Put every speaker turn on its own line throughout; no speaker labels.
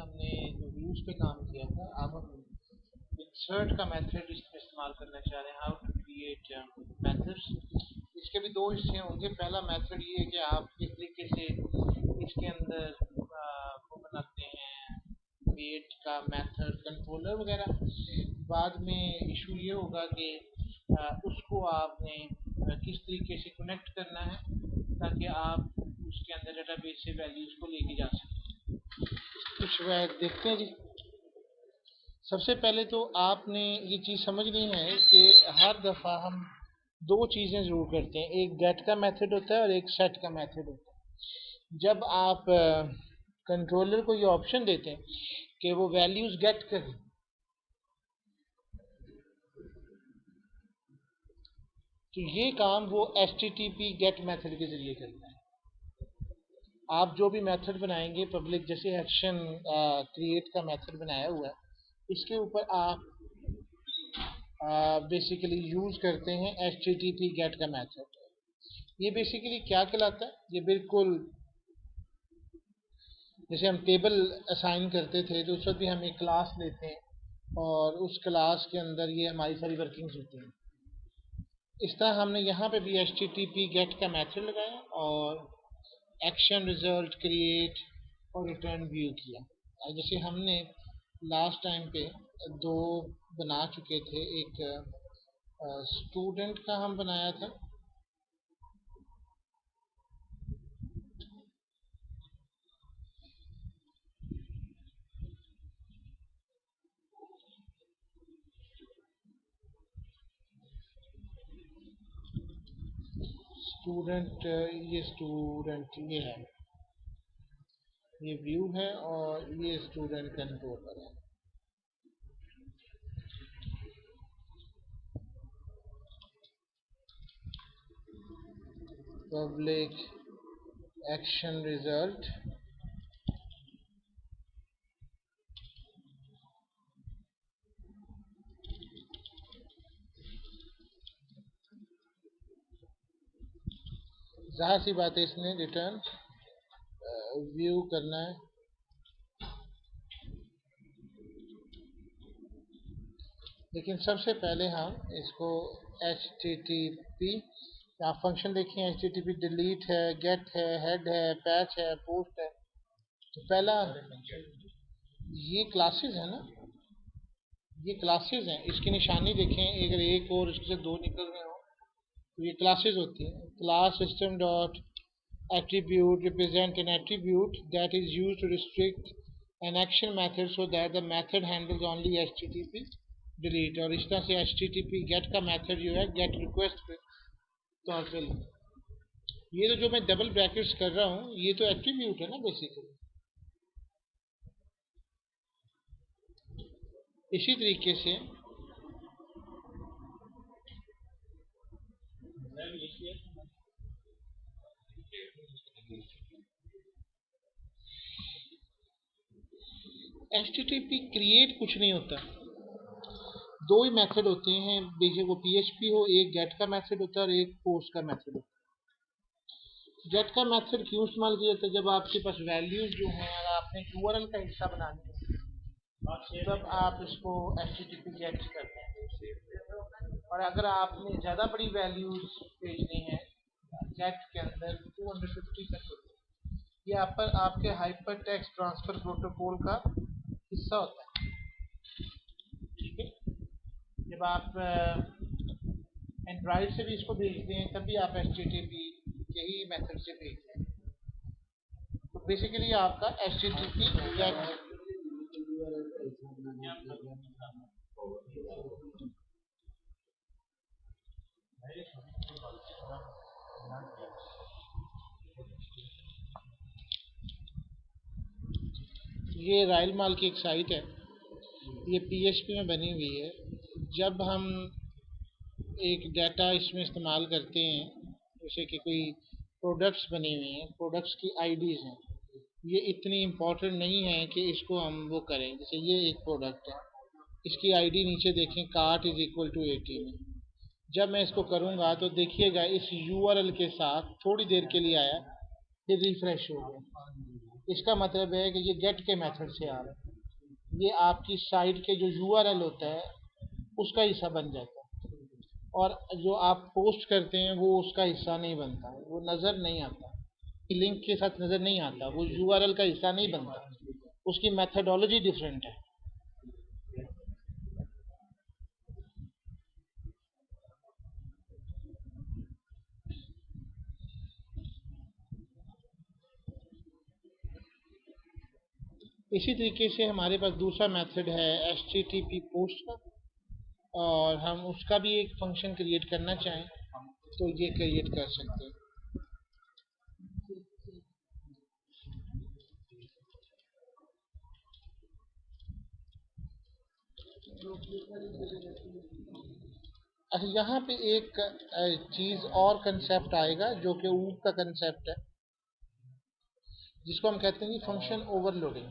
हमने जो व्यूज पे काम किया था, अब हम इंसर्ट का मेथड इसमें इस्तेमाल करना चाह रहे हैं, हाउ टू क्रिएट मेथड्स। इसके भी दो हिस्से होंगे। पहला मेथड ये है कि आप किस तरीके से इसके अंदर वो बनाते हैं, क्रिएट का मेथड कंट्रोलर वगैरह। बाद में इशू ये होगा कि उसको आपने किस तरीके से कनेक्ट करना है ताकि आप उसके अंदर डेटाबेस से वैल्यूज को लेके जा सकें। कुछ देखते हैं जी। सबसे पहले तो आपने ये चीज़ समझनी है कि हर दफ़ा हम दो चीज़ें ज़रूर करते हैं, एक गेट का मेथड होता है और एक सेट का मेथड होता है। जब आप कंट्रोलर को ये ऑप्शन देते हैं कि वो वैल्यूज़ गेट करें, तो ये काम वो HTTP गेट मेथड के ज़रिए करता है। आप जो भी मेथड बनाएंगे पब्लिक, जैसे एक्शन क्रिएट का मेथड बनाया हुआ है, इसके ऊपर आप बेसिकली यूज़ करते हैं HTTP गेट का मेथड। ये बेसिकली क्या कहलाता है? ये बिल्कुल जैसे हम टेबल असाइन करते थे तो उस वक्त भी हम एक क्लास लेते हैं और उस क्लास के अंदर ये हमारी सारी वर्किंग्स होती हैं। इस तरह हमने यहाँ पे भी HTTP गेट का मेथड लगाया और एक्शन रिजल्ट क्रिएट और रिटर्न व्यू किया। जैसे हमने लास्ट टाइम पे दो बना चुके थे, एक स्टूडेंट का हम बनाया था, स्टूडेंट, ये स्टूडेंट ये है, ये व्यू है और ये स्टूडेंट कंट्रोलर है। पब्लिक एक्शन रिजल्ट जाहिर सी बात है इसने रिटर्न व्यू करना है। लेकिन सबसे पहले हम इसको HTTP, आप फंक्शन देखें, HTTP डिलीट है, गेट है, हेड है, पैच है, पोस्ट है। तो पहला ये क्लासेस है ना, ये क्लासेस हैं, इसकी निशानी देखें, अगर एक और इससे दो निकल रहे हो तो ये क्लासेस होती हैं। Class system dot attribute represent an attribute that is used to restrict an action method so that the method handles only HTTP delete। और इस तरह से HTTP get का मेथड जो है get request पे तौर ये तो जो मैं डबल ब्रैकेट्स कर रहा हूँ ये तो एट्रीब्यूट है ना बेसिकली। इसी तरीके से HTTP क्रिएट कुछ नहीं होता, दो ही मेथड होते हैं, बेशक वो PHP हो, एक गेट का मेथड होता है और एक पोस्ट का मेथड होता है। गेट का मेथड क्यों इस्तेमाल किया जाता है? जब आपके पास वैल्यूज जो हैं, अगर आपने URL का हिस्सा बनानी है तब आप इसको HTTP गेट करते हैं। और अगर आपने ज़्यादा बड़ी वैल्यूज भेजनी है गेट के अंदर 250 तक होती है, ये आपके हाइपर टेक्स्ट ट्रांसफर प्रोटोकॉल का हिस्सा होता है। ठीक है, जब आप एंड्रॉइड से भी इसको भेजते हैं तब भी आप HTTP यही मेथड से भेजते हैं। तो बेसिकली आपका HTTP गेट ये राइल माल की एक साइट है, ये PHP में बनी हुई है। जब हम एक डाटा इसमें इस्तेमाल करते हैं, जैसे कि कोई प्रोडक्ट्स बनी हुई हैं, प्रोडक्ट्स की आईडीज़ हैं, ये इतनी इम्पोर्टेंट नहीं है कि इसको हम वो करें। जैसे ये एक प्रोडक्ट है, इसकी आईडी नीचे देखें, कार्ट इज इक्वल टू 18 है। जब मैं इसको करूँगा तो देखिएगा इस URL के साथ थोड़ी देर के लिए आया, फिर रिफ्रेश हो गया। इसका मतलब है कि ये गेट के मेथड से आ रहा है, ये आपकी साइट के जो यूआरएल होता है उसका हिस्सा बन जाता है, और जो आप पोस्ट करते हैं वो उसका हिस्सा नहीं बनता, वो नज़र नहीं आता, लिंक के साथ नज़र नहीं आता, वो यूआरएल का हिस्सा नहीं बनता, उसकी मेथडोलॉजी डिफरेंट है। इसी तरीके से हमारे पास दूसरा मेथड है HTTP पोस्ट का, और हम उसका भी एक फंक्शन क्रिएट करना चाहें तो ये क्रिएट कर सकते हैं। अच्छा, यहाँ पे एक चीज़ और कंसेप्ट आएगा जो कि ऊप का कंसेप्ट है, जिसको हम कहते हैं function overloading.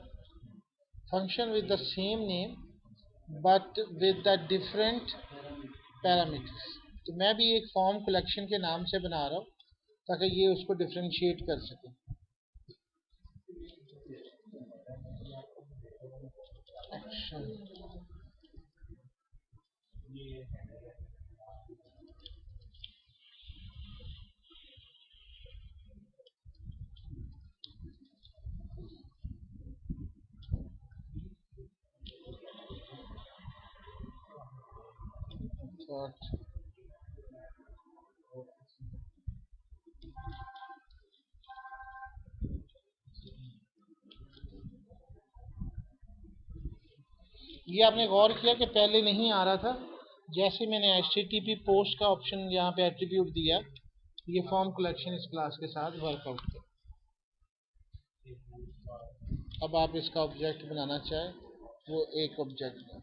Function with the same name but with the different parameters. तो मैं भी एक फॉर्म कलेक्शन के नाम से बना रहा हूँ ताकि ये उसको डिफ्रेंशिएट कर सके। ये आपने गौर किया कि पहले नहीं आ रहा था, जैसे मैंने HTTP पोस्ट का ऑप्शन यहाँ पे एट्रीब्यूट दिया, ये फॉर्म कलेक्शन इस क्लास के साथ वर्कआउट किया। अब आप इसका ऑब्जेक्ट बनाना चाहें, वो एक ऑब्जेक्ट है।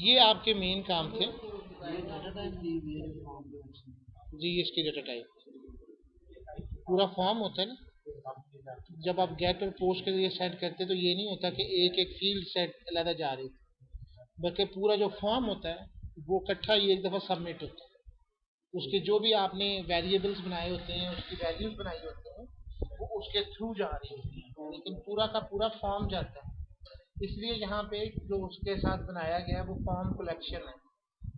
ये आपके मेन काम थे जी। इसकी डाटा टाइप पूरा फॉर्म होता है ना, जब आप गेट और पोस्ट के लिए सेट करते हैं तो ये नहीं होता कि एक एक फील्ड सेट अलग जा रही, बल्कि पूरा जो फॉर्म होता है वो इकट्ठा ही एक दफ़ा सबमिट होता है। उसके जो भी आपने वेरिएबल्स बनाए होते हैं, उसकी वैल्यूज बनाई होती हैं, वो उसके थ्रू जा रही होती हैं, लेकिन पूरा का पूरा फॉर्म जाता है। इसलिए यहाँ पे जो उसके साथ बनाया गया है वो फॉर्म कलेक्शन है,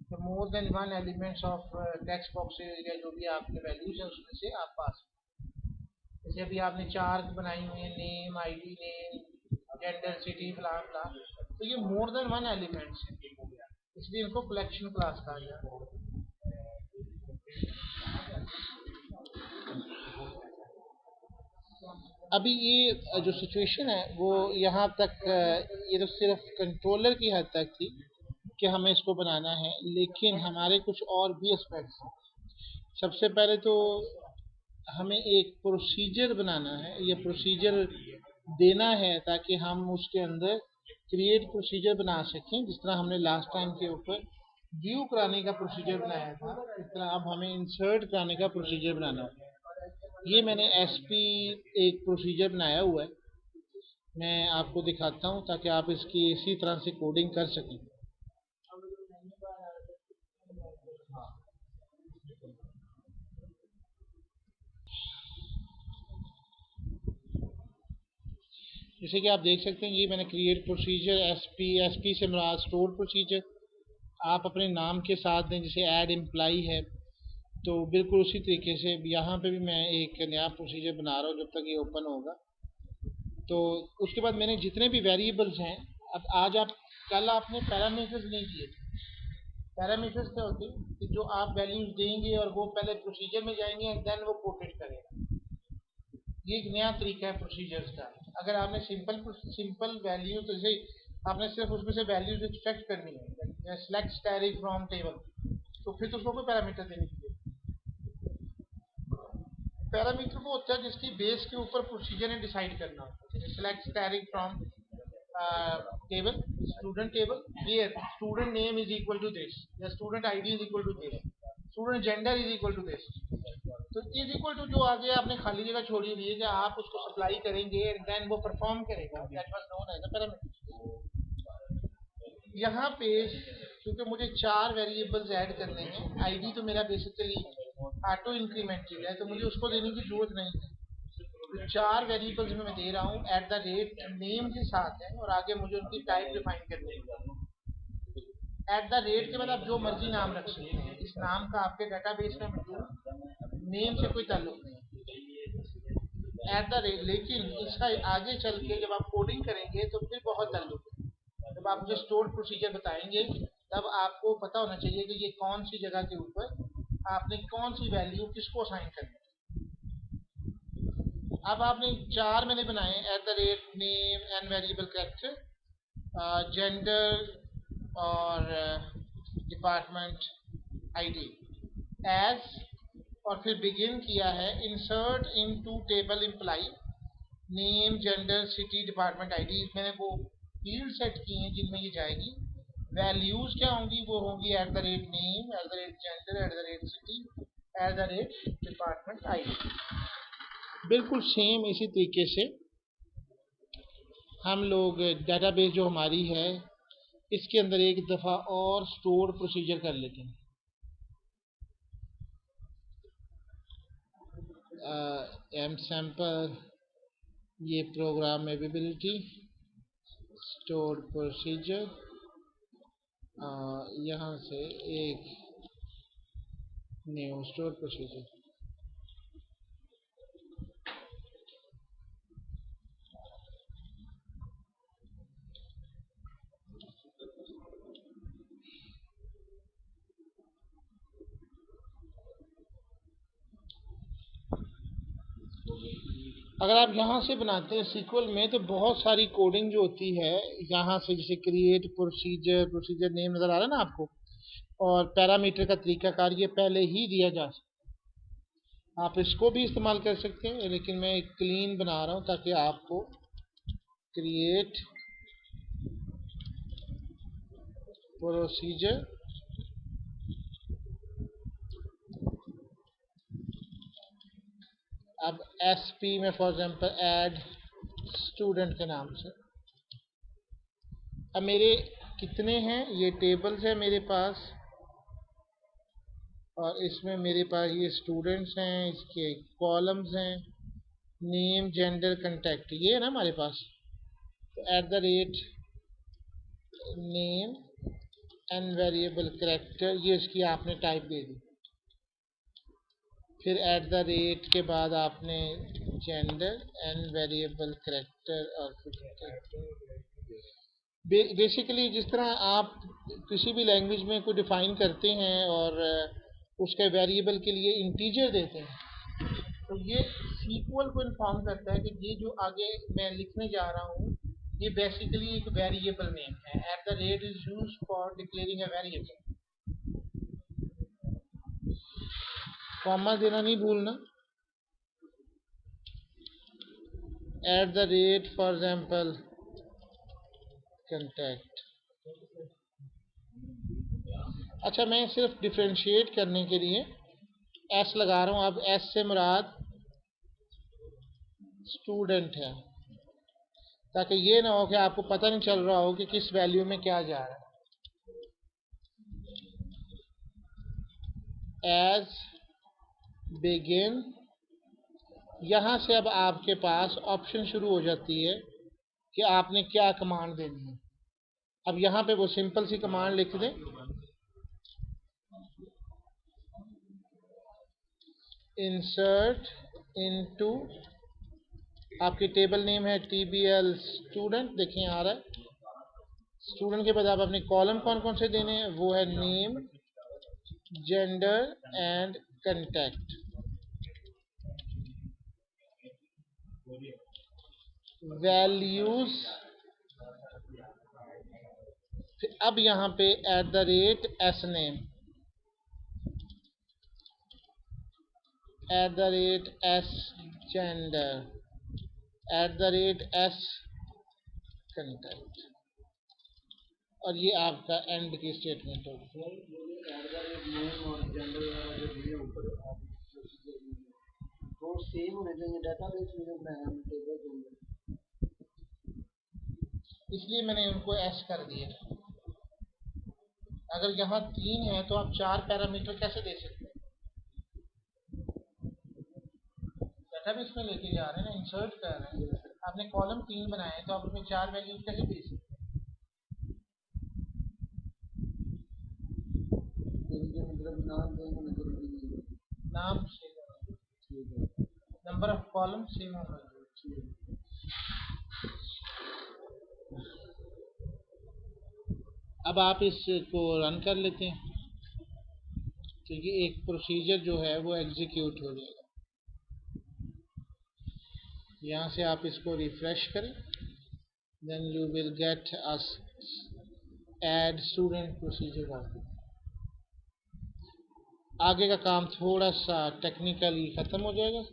तो more than one elements of text box या जो भी आपके वैल्यूज है उसमें से आप पास। जैसे अभी आपने चार बनाई हुई है, name, ID, name, gender, city, फलान फलान, तो ये मोर देन वन एलिमेंट्स है, इसलिए इनको कलेक्शन क्लास कहा जाता है। अभी ये जो सिचुएशन है वो यहाँ तक ये तो सिर्फ कंट्रोलर की हद तक थी कि हमें इसको बनाना है, लेकिन हमारे कुछ और भी एस्पेक्ट्स हैं। सबसे पहले तो हमें एक प्रोसीजर बनाना है, ये प्रोसीजर देना है ताकि हम उसके अंदर क्रिएट प्रोसीजर बना सकें। जिस तरह हमने लास्ट टाइम के ऊपर व्यू कराने का प्रोसीजर बनाया था, इस तरह अब हमें इंसर्ट कराने का प्रोसीजर बनाना होगा। ये मैंने SP एक प्रोसीजर बनाया हुआ है, मैं आपको दिखाता हूँ ताकि आप इसकी इसी तरह से कोडिंग कर सकें। जैसे कि आप देख सकते हैं, ये मैंने क्रिएट प्रोसीजर SP से मुराद स्टोर प्रोसीजर आप अपने नाम के साथ दें, जैसे ऐड एम्प्लाई है, तो बिल्कुल उसी तरीके से यहाँ पे भी मैं एक नया प्रोसीजर बना रहा हूँ जब तक ये ओपन होगा। तो उसके बाद मैंने जितने भी वेरिएबल्स हैं, अब आज आप कल आपने पैरामीटर्स नहीं दिए थे। पैरामीटर्स क्या होते हैं कि जो आप वैल्यूज देंगे और वो पहले प्रोसीजर में जाएंगे एंड देन वो कोटेड करेगा। ये एक नया तरीका है प्रोसीजर्स का। अगर आपने सिंपल वैल्यू, तो जैसे आपने सिर्फ उसमें से वैल्यूज एक्सट्रैक्ट करनी है, सेलेक्ट स्टैटिक फ्रॉम टेबल, तो फिर तो उसको कोई पैरामीटर देने की जरूरत। पैरामीटर वो होता है जिसकी बेस के ऊपर प्रोसीजर ने डिसाइड करना होता है। जैसे select static from table, student table, where student name is equal to this, या student ID is equal to this, student gender is equal to this. तो इज इक्वल टू जो आगे आपने खाली जगह छोड़ी हुई है, कि आप उसको सप्लाई करेंगे एंड देन वो परफॉर्म करेगा, that was known as a parameter. यहाँ पे क्योंकि मुझे चार वेरिएबल्स ऐड करने हैं, आईडी तो मेरा बेसिकली ऑटो इंक्रीमेंटेड है तो मुझे उसको देने की जरूरत नहीं है। तो 4 वेरिएबल्स में मैं दे रहा हूँ एट द रेट नेम के साथ है और आगे मुझे उनकी टाइप डिफाइन करनी है। एट द रेट के बाद आप जो मर्जी नाम रख सकते हैं, इस नाम का आपके डाटाबेस में मौजूद नेम से कोई ताल्लुक नहीं। एट द रेट, लेकिन इसका आगे चल के जब आप कोडिंग करेंगे तो फिर बहुत ताल्लुक है। जब आप मुझे स्टोर प्रोसीजर बताएंगे तब आपको पता होना चाहिए कि ये कौन सी जगह के ऊपर आपने कौन सी वैल्यू किसको असाइन करनी है। अब आपने 4 मैंने बनाए at the rate name and variable character, gender और डिपार्टमेंट आईडी एज, और फिर बिगिन किया है insert into table employ name gender city department ID. मैंने वो फील्ड सेट की हैं जिनमें ये जाएगी। वैल्यूज क्या होंगी, वो होंगी eight the rate name, at the rate gender, at the rate city, eight the rate department ID. बिल्कुल सेम इसी तरीके से हम लोग डेटाबेस जो हमारी है इसके अंदर एक दफ़ा और स्टोर प्रोसीजर कर लेते हैं। एम सैम्पल, ये प्रोग्राम एबिलिटी स्टोर प्रोसीजर, यहाँ से एक न्यू स्टोर प्रोसीजर। अगर आप यहाँ से बनाते हैं सीक्वल में तो बहुत सारी कोडिंग जो होती है यहाँ से, जैसे क्रिएट प्रोसीजर, प्रोसीजर नेम नज़र आ रहा है ना आपको, और पैरामीटर का तरीकाकार ये पहले ही दिया जा सकता है। आप इसको भी इस्तेमाल कर सकते हैं, लेकिन मैं एक क्लीन बना रहा हूँ ताकि आपको क्रिएट प्रोसीजर अब एसपी में फॉर एग्जांपल ऐड स्टूडेंट के नाम से। अब मेरे कितने हैं, ये टेबल्स है मेरे पास और इसमें मेरे पास ये स्टूडेंट्स हैं, इसके कॉलम्स हैं, नेम जेंडर कंटेक्ट, ये है ना हमारे पास। तो eight the rate name and variable character, ये इसकी आपने टाइप दे दी। फिर एट द रेट के बाद आपने जेंडर एंड वेरिएबल कैरेक्टर, और बेसिकली जिस तरह आप किसी भी लैंग्वेज में कोई डिफाइन करते हैं और उसके वेरिएबल के लिए इंटीजर देते हैं, तो ये सीक्वल को इन्फॉर्म करता है कि ये जो आगे मैं लिखने जा रहा हूँ ये बेसिकली एक वेरिएबल नेम है। At the rate is used for declaring a variable. Comma देना नहीं भूलना। At the rate for example contact. अच्छा, मैं सिर्फ डिफ्रेंशिएट करने के लिए एस लगा रहा हूँ। अब एस से मुराद स्टूडेंट है, ताकि ये ना हो कि आपको पता नहीं चल रहा हो कि किस वैल्यू में क्या जा रहा है। एज बिगिन, यहाँ से अब आपके पास ऑप्शन शुरू हो जाती है कि आपने क्या कमांड देनी है। अब यहाँ पे वो सिंपल सी कमांड लिख दें, इंसर्ट इनटू, आपकी टेबल नेम है TBL स्टूडेंट, देखें आ रहा है। स्टूडेंट के बाद आप अपने कॉलम कौन कौन से देने हैं, वो है name gender and contact. Values, अब यहाँ पे at the rate S name, at the rate S gender, at the rate S contact, और ये आपका एंड की स्टेटमेंट होगी। इसलिए मैंने उनको एस कर दिया। अगर यहाँ 3 है तो आप 4 पैरामीटर कैसे दे सकते हैं? हम इसमें लेके जा रहे हैं ना, इंसर्ट कर रहे हैं। आपने कॉलम 3 बनाया है तो आप उसमें 4 वैल्यूज कैसे दे सकते हैं? मतलब नाम देंगे, नाम सेम होना, नंबर ऑफ कॉलम सेम होना चाहिए। अब आप इसको रन कर लेते हैं तो ये एक प्रोसीजर जो है वो एग्जीक्यूट हो जाएगा। यहाँ से आप इसको रिफ्रेश करें, then you will get as add student procedure. आगे का काम थोड़ा सा टेक्निकली ख़त्म हो जाएगा।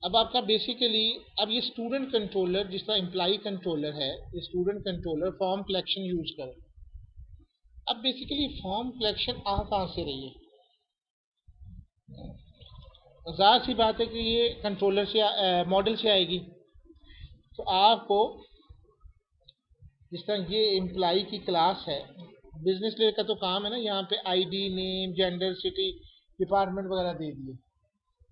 अब आपका बेसिकली, अब ये स्टूडेंट कंट्रोलर जिस तरह एम्प्लॉय कंट्रोलर है, ये student controller form collection use करें। अब बेसिकली फॉर्म कलेक्शन आ कहाँ से रही है? ज़ाहिर सी बात है कि ये कंट्रोलर से मॉडल से आएगी। तो आपको जिस तरह ये एम्प्लॉय की क्लास है, बिजनेस लेयर का तो काम है ना, यहाँ पे ID, name, gender, city, department वगैरह दे दिए।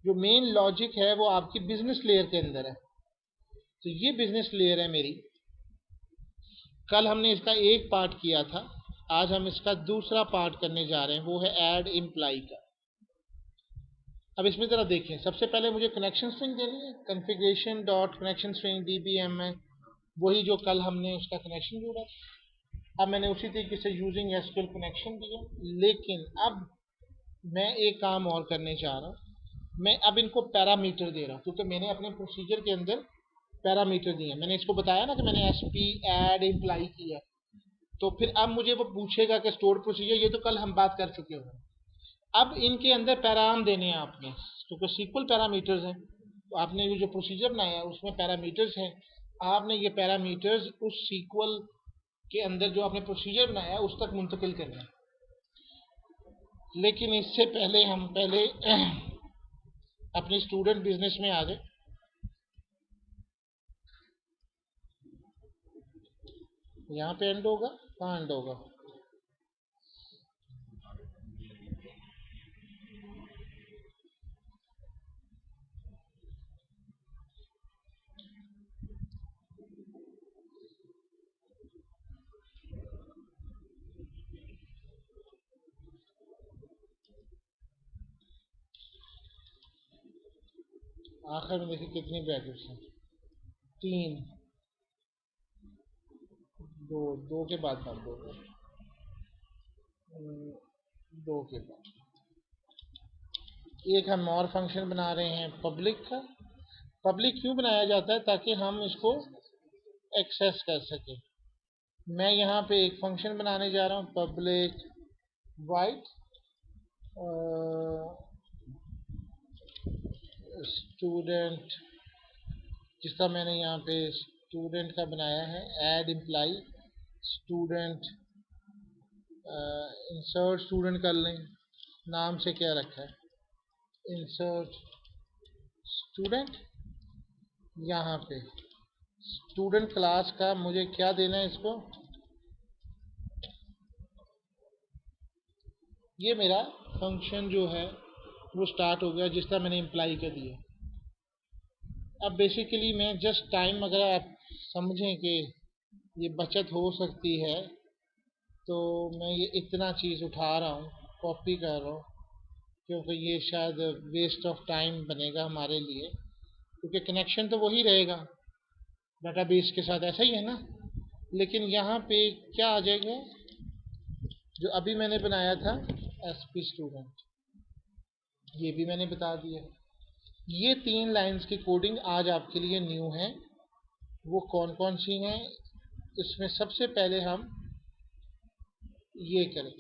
जो मेन लॉजिक है वो आपकी बिजनेस लेयर के अंदर है। तो ये बिजनेस लेयर है मेरी। कल हमने इसका एक पार्ट किया था, आज हम इसका दूसरा पार्ट करने जा रहे हैं, वो है ऐड एम्प्लॉय का। अब इसमें ज़रा देखें, सबसे पहले मुझे कनेक्शन स्ट्रिंग देनी है, configuration dot connection string DBMN, वही जो कल हमने उसका कनेक्शन जोड़ा था। अब मैंने उसी तरीके से यूजिंग एसक्यूएल कनेक्शन दिया, लेकिन अब मैं एक काम और करने जा रहा हूँ। मैं अब इनको पैरामीटर दे रहा हूँ, क्योंकि मैंने अपने प्रोसीजर के अंदर पैरामीटर दिए। मैंने इसको बताया ना कि मैंने SP ऐड एम्प्लॉय किया, तो फिर अब मुझे वो पूछेगा कि स्टोर प्रोसीजर, ये तो कल हम बात कर चुके हैं। अब इनके अंदर पैराम देने हैं आपने, क्योंकि सीक्वल पैरामीटर्स हैं। तो आपने ये जो प्रोसीजर बनाया है उसमें पैरामीटर्स हैं, आपने ये पैरामीटर्स उस सीक्वल के अंदर जो आपने प्रोसीजर बनाया है उस तक मुंतकिल करना है। लेकिन इससे पहले हम अपनी स्टूडेंट बिजनेस में आ गए। यहाँ पे एंड होगा, कहाँ एंड होगा? आखिर में देखिए कितनी ब्रैकेट्स हैं, 3, 2, 2 के बाद बात होगा, 2 के बाद एक हम और फंक्शन बना रहे हैं पब्लिक का। पब्लिक क्यों बनाया जाता है? ताकि हम इसको एक्सेस कर सकें। मैं यहाँ पे एक फंक्शन बनाने जा रहा हूँ, पब्लिक वाइड स्टूडेंट, जिसका मैंने यहाँ पे स्टूडेंट का बनाया है, add employ student, insert student कर लें, नाम से क्या रखा है, इंसर्ट स्टूडेंट। यहाँ पे स्टूडेंट क्लास का मुझे क्या देना है इसको, ये मेरा फंक्शन जो है वो स्टार्ट हो गया जिस तरह मैंने एम्प्लॉय का दिया। अब बेसिकली मैं जस्ट टाइम, अगर आप समझें कि ये बचत हो सकती है, तो मैं ये इतना चीज़ उठा रहा हूँ, कॉपी कर रहा हूँ, क्योंकि ये शायद वेस्ट ऑफ टाइम बनेगा हमारे लिए, क्योंकि कनेक्शन तो वही रहेगा डाटाबेस के साथ, ऐसा ही है ना। लेकिन यहाँ पे क्या आ जाएगा, जो अभी मैंने बनाया था SP स्टूडेंट, ये भी मैंने बता दिया। ये 3 लाइंस की कोडिंग आज आपके लिए न्यू है। वो कौन कौन सी हैं? इसमें सबसे पहले हम ये करें,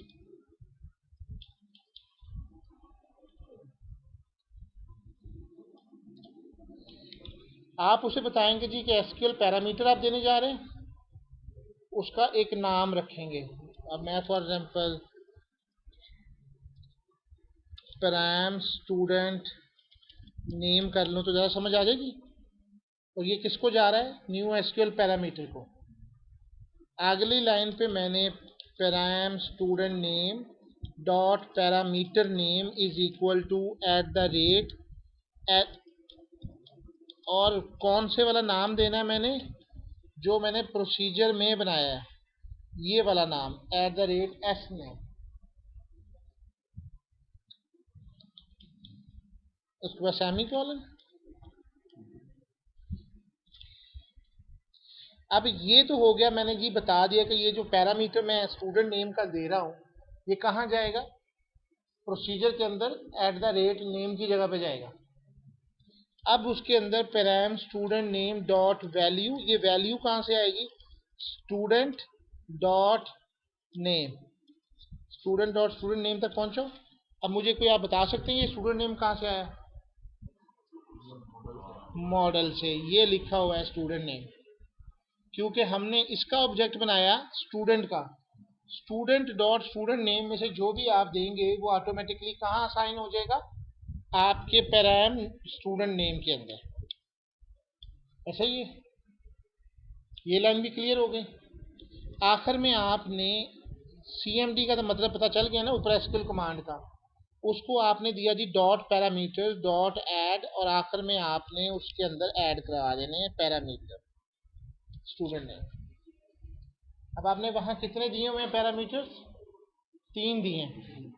आप उसे बताएंगे जी कि SQL पैरामीटर आप देने जा रहे हैं, उसका एक नाम रखेंगे। अब मैं for example params student name कर लूँ तो ज़्यादा समझ आ जाएगी। और ये किसको जा रहा है? न्यू SQL पैरामीटर को। अगली लाइन पे मैंने param student name dot parameter name is equal to at the rate, और कौन से वाला नाम देना है मैंने, जो मैंने प्रोसीजर में बनाया है, ये वाला नाम एट द रेट एस में, उसके बाद सेमी कॉलन। अब ये तो हो गया, मैंने जी बता दिया कि ये जो पैरामीटर मैं स्टूडेंट नेम का दे रहा हूँ ये कहाँ जाएगा, प्रोसीजर के अंदर एट द रेट नेम की जगह पे जाएगा। अब उसके अंदर params student name dot value, ये वैल्यू कहाँ से आएगी, student dot name, student dot student name तक पहुंचो। अब मुझे कोई आप बता सकते हैं ये स्टूडेंट नेम कहाँ से आया, मॉडल से, ये लिखा हुआ है स्टूडेंट नेम, क्योंकि हमने इसका ऑब्जेक्ट बनाया स्टूडेंट का। स्टूडेंट डॉट स्टूडेंट नेम में से जो भी आप देंगे वो ऑटोमेटिकली कहाँ असाइन हो जाएगा, आपके पैराम स्टूडेंट नेम के अंदर। ऐसा ही है, ये लाइन भी क्लियर हो गई। आखिर में आपने CMD का तो मतलब पता चल गया ना, ऊपर एसक्यूएल कमांड का, उसको आपने दिया जी डॉट पैरामीटर डॉट ऐड, और आखिर में आपने उसके अंदर ऐड करवा देने हैं पैरामीटर स्टूडेंट नेम। अब आपने वहां कितने दिए हुए हैं पैरामीटर्स, 3 दिए हैं।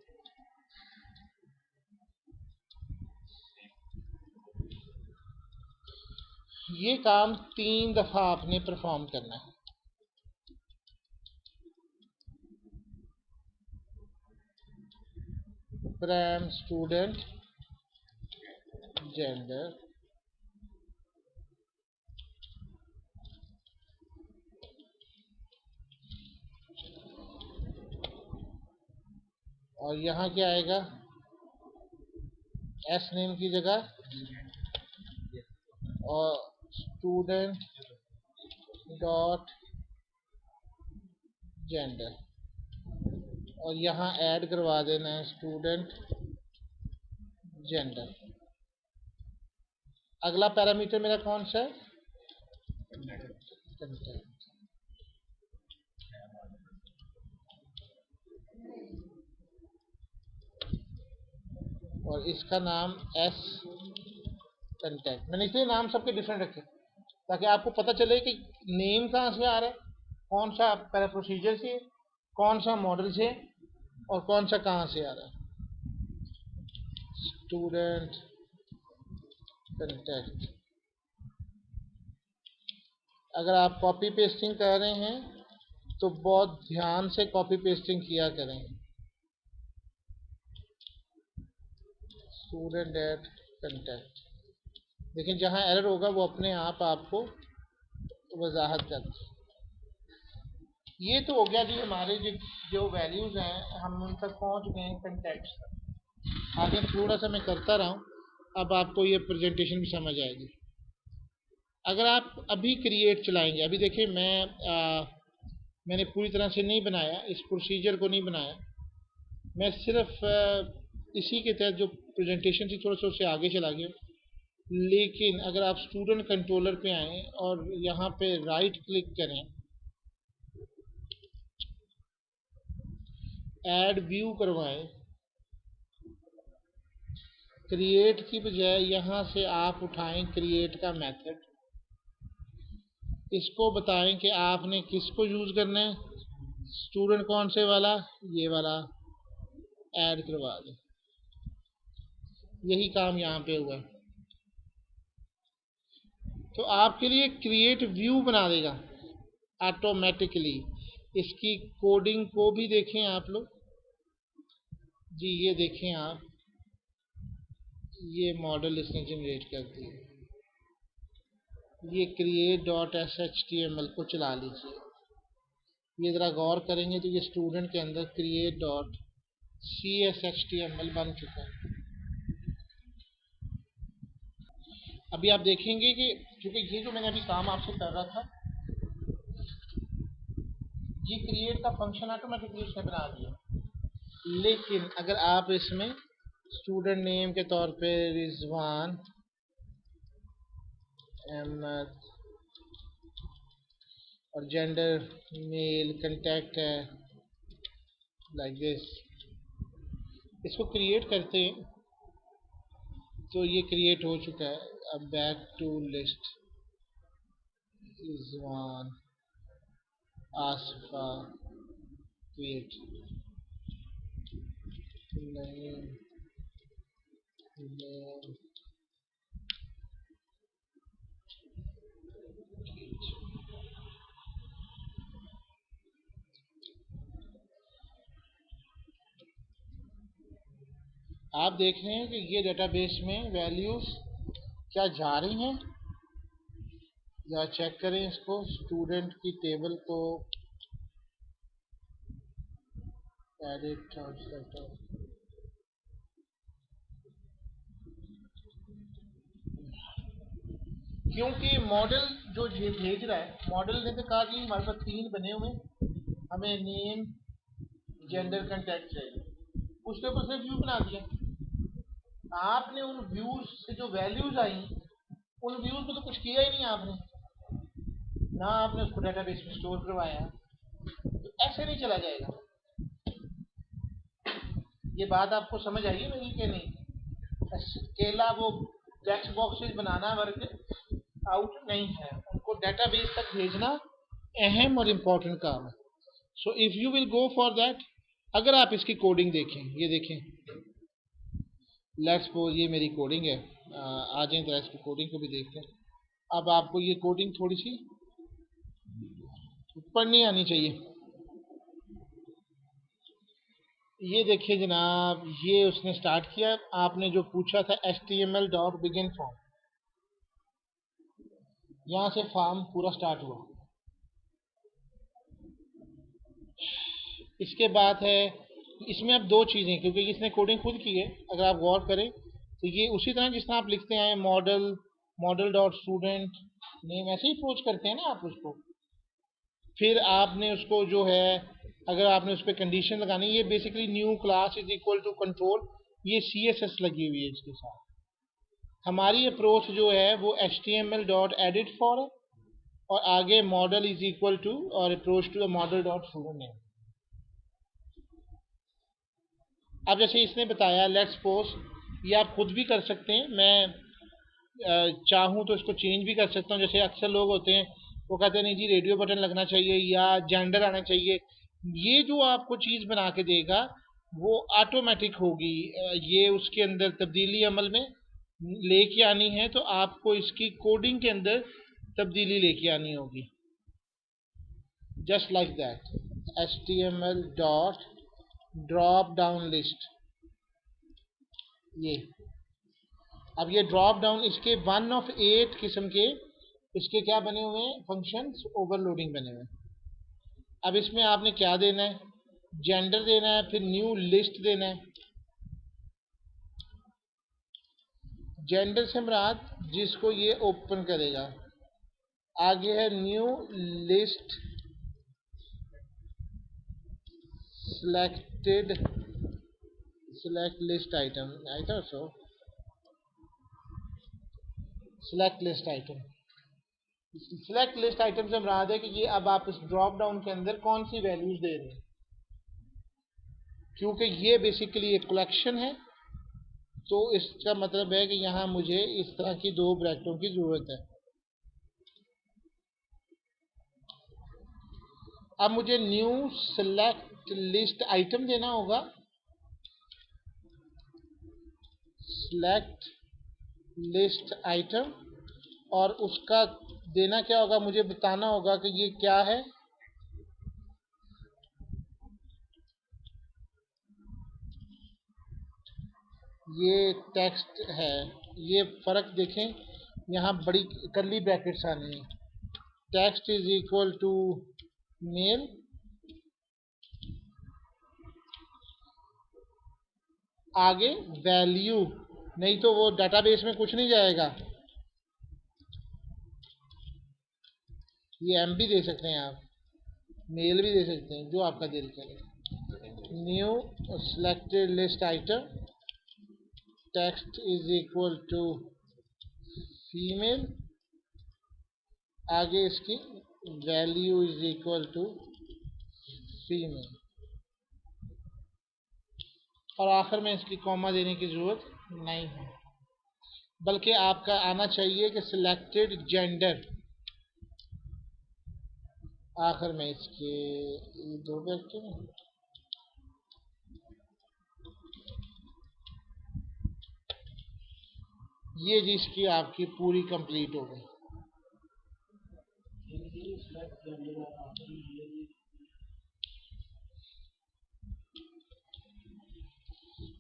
ये काम 3 दफा आपने परफॉर्म करना है। प्राइम स्टूडेंट जेंडर, और यहाँ क्या आएगा, एस नेम की जगह, और स्टूडेंट डॉट जेंडर, और यहाँ ऐड करवा देना है स्टूडेंट जेंडर। अगला पैरामीटर मेरा कौन सा है, कंटेंट, और इसका नाम एस कंटेंट। मैंने इसलिए नाम सबके डिफरेंट रखे ताकि आपको पता चले कि नेम कहाँ से आ रहा है, कौन सा पैरा प्रोसीजर से, कौन सा मॉडल से, और कौन सा कहाँ से आ रहा है। Student content. अगर आप कॉपी पेस्टिंग कर रहे हैं तो बहुत ध्यान से कॉपी पेस्टिंग किया करें। स्टूडेंट एट कंटेंट, लेकिन जहाँ एरर होगा वो अपने आप आपको वजाहत कर दे। ये तो हो गया जी हमारे जो वैल्यूज हैं हम उन तक पहुंच गए हैं कंटेक्स्ट तक। आगे थोड़ा सा मैं करता रहा हूँ, अब आपको ये प्रेजेंटेशन भी समझ आएगी। अगर आप अभी क्रिएट चलाएंगे, अभी देखिए मैंने पूरी तरह से नहीं बनाया, इस प्रोसीजर को नहीं बनाया, मैं सिर्फ इसी के तहत जो प्रेजेंटेशन थी थोड़ा सा उससे आगे चला गया। लेकिन अगर आप स्टूडेंट कंट्रोलर पे आएँ और यहाँ पे राइट क्लिक करें, ऐड व्यू करवाएं, क्रिएट की बजाय यहाँ से आप उठाएं क्रिएट का मेथड, इसको बताएं कि आपने किसको यूज़ करना है, स्टूडेंट कौन से वाला, ये वाला, ऐड करवा दें। यही काम यहाँ पे हुआ है। तो आपके लिए क्रिएट व्यू बना देगा ऑटोमेटिकली। इसकी कोडिंग को भी देखें आप लोग जी, ये देखें आप, ये मॉडल इसने जनरेट कर दिया। ये क्रिएट डॉट HTML को चला लीजिए, ये ज़रा गौर करेंगे तो ये स्टूडेंट के अंदर क्रिएट डॉट CSHTML बन चुका है। अभी आप देखेंगे कि क्योंकि ये जो मैंने अभी काम आपसे कर रहा था, ये क्रिएट का फंक्शन ऑटोमेटिकली उसने बना दिया। लेकिन अगर आप इसमें स्टूडेंट नेम के तौर पे रिजवान अहमद और जेंडर मेल कांटेक्ट है, लाइक दिस। इसको क्रिएट करते हैं तो ये क्रिएट हो चुका है। अब back to list is one Asfa create name name. आप देख रहे हैं कि ये डेटाबेस में वैल्यूज क्या जा रही हैं, या चेक करें इसको। स्टूडेंट की टेबल को एडिट और सेट, क्योंकि मॉडल जो ये भेज रहा है, मॉडल ने तो कहा कि हमारे पास 3 बने हुए, हमें नेम जेंडर कांटेक्ट चाहिए, उसके ऊपर से व्यू बना दिया। आपने उन व्यूज से जो वैल्यूज आई, उन व्यूज को तो कुछ किया ही नहीं आपने, ना आपने उसको डेटाबेस में स्टोर करवाया। तो ऐसे नहीं चला जाएगा। ये बात आपको समझ आई है मेरी कि नहीं? अकेला वो टेक्स्ट बॉक्सेस बनाना वर्क आउट नहीं है, उनको डेटाबेस तक भेजना अहम और इम्पोर्टेंट काम है। So if you will go for that, अगर आप इसकी कोडिंग देखें, ये देखें, लेट्स सपोज ये मेरी कोडिंग है। आ जाए तो इसकी कोडिंग को भी देखते हैं। अब आपको ये कोडिंग थोड़ी सी पढ़नी आनी चाहिए। ये देखिए जनाब, ये उसने स्टार्ट किया, आपने जो पूछा था HTML डॉट बिगिन फॉर्म, यहाँ से फॉर्म पूरा स्टार्ट हुआ। इसके बाद है, इसमें अब 2 चीज़ें, क्योंकि इसने कोडिंग खुद की है, अगर आप गौर करें तो ये उसी तरह जिस तरह आप लिखते हैं model model dot student name, ऐसे ही अप्रोच करते हैं ना आप उसको। फिर आपने उसको जो है, अगर आपने उस पर कंडीशन लगानी, ये basically new class is equal to control, ये CSS लगी हुई है इसके साथ। हमारी अप्रोच जो है वो HTML डॉट एडिट फॉर है, और आगे मॉडल इज इक्वल टू और approach to model dot student name. अब जैसे इसने बताया, लेट्स सपोज, ये आप खुद भी कर सकते हैं, मैं चाहूँ तो इसको चेंज भी कर सकता हूँ। जैसे अक्सर लोग होते हैं वो कहते हैं नहीं जी रेडियो बटन लगना चाहिए या जेंडर आना चाहिए। ये जो आपको चीज़ बना के देगा वो ऑटोमेटिक होगी। ये उसके अंदर तब्दीली अमल में लेके आनी है, तो आपको इसकी कोडिंग के अंदर तब्दीली लेके आनी होगी। Just like that, HTML dot drop down list. ये अब ये ड्रॉप डाउन, इसके 1 ऑफ 8 किस्म के इसके क्या बने हुए हैं, फंक्शंस ओवरलोडिंग बने हुए हैं। अब इसमें आपने क्या देना है, जेंडर देना है, फिर न्यू लिस्ट देना है। जेंडर से मुराद जिसको ये ओपन करेगा। आगे है new list selected, select list item, I thought so, select list item. Select list item से मुराद है कि ये अब आप इस ड्रॉप डाउन के अंदर कौन सी वैल्यूज दे रहे हैं, क्योंकि ये बेसिकली एक कलेक्शन है। तो इसका मतलब है कि यहाँ मुझे इस तरह की 2 ब्रैकेटों की जरूरत है। अब मुझे न्यू सिलेक्ट लिस्ट आइटम देना होगा। सिलेक्ट लिस्ट आइटम, और उसका देना क्या होगा, मुझे बताना होगा कि ये क्या है। ये टेक्स्ट है, ये फर्क देखें, यहाँ बड़ी कर्ली ब्रैकेट्स आनी है। Text is equal to male, आगे वैल्यू, नहीं तो वो डेटाबेस में कुछ नहीं जाएगा। ये एम भी दे सकते हैं आप, मेल भी दे सकते हैं, जो आपका दिल करे। New selected list item, text is equal to female, आगे इसकी value is equal to female, और आखिर में इसकी कॉमा देने की जरूरत नहीं है, बल्कि आपका आना चाहिए कि सिलेक्टेड जेंडर, आखिर में इसके दो व्यक्ति में ये जिसकी आपकी पूरी कंप्लीट हो गई।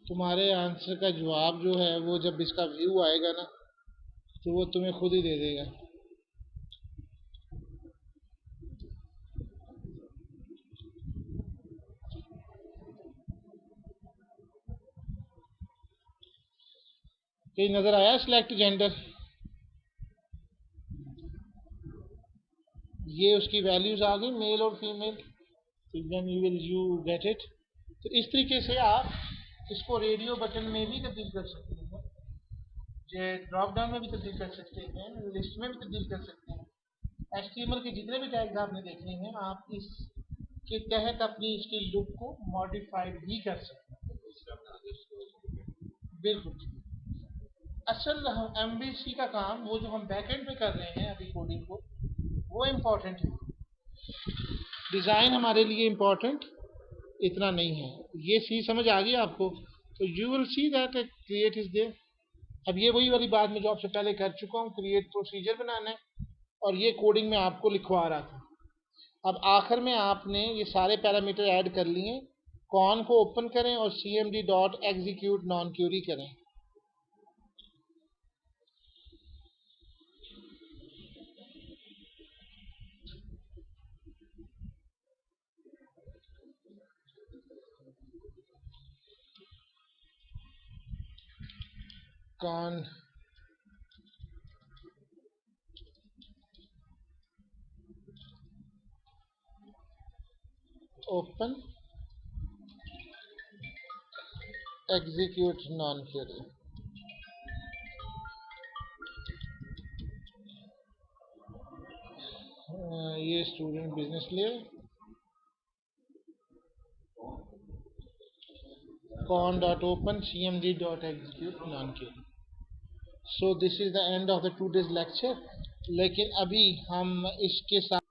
तुम्हारे आंसर का जवाब जो है वो जब इसका व्यू आएगा ना तो वो तुम्हें खुद ही दे देगा। कहीं नजर आया सिलेक्ट जेंडर? ये उसकी वैल्यूज आ गई मेल और female, then you get it. तो इस तरीके से आप इसको रेडियो बटन में भी तब्दील कर सकते हैं, जो ड्रॉप डाउन में भी तब्दील कर सकते हैं, लिस्ट में भी तब्दील कर सकते हैं। HTML के जितने भी टैग्स आपने देखे हैं आप इसके तहत अपनी इसकी लुक को मॉडिफाइड भी कर सकते हैं। बिल्कुल। असल MVC का काम वो जो हम बैकएंड पे कर रहे हैं अभी कोडिंग को, वो इम्पोर्टेंट है, डिज़ाइन हमारे लिए इम्पोर्टेंट इतना नहीं है। ये सी समझ आ गई आपको? तो you will see that create is there. अब ये वही वाली बात मैं जो आपसे पहले कर चुका हूँ, क्रिएट प्रोसीजर बनाना है, और ये कोडिंग में आपको लिखवा रहा था। अब आखिर में आपने ये सारे पैरामीटर ऐड कर लिए, कॉन को ओपन करें और cmd dot execute non query करें। Con open execute non query. ये स्टूडेंट बिजनेस ले con.open cmd.execute non-query। So this is the end of the two days lecture. लेकिन अभी हम इसके साथ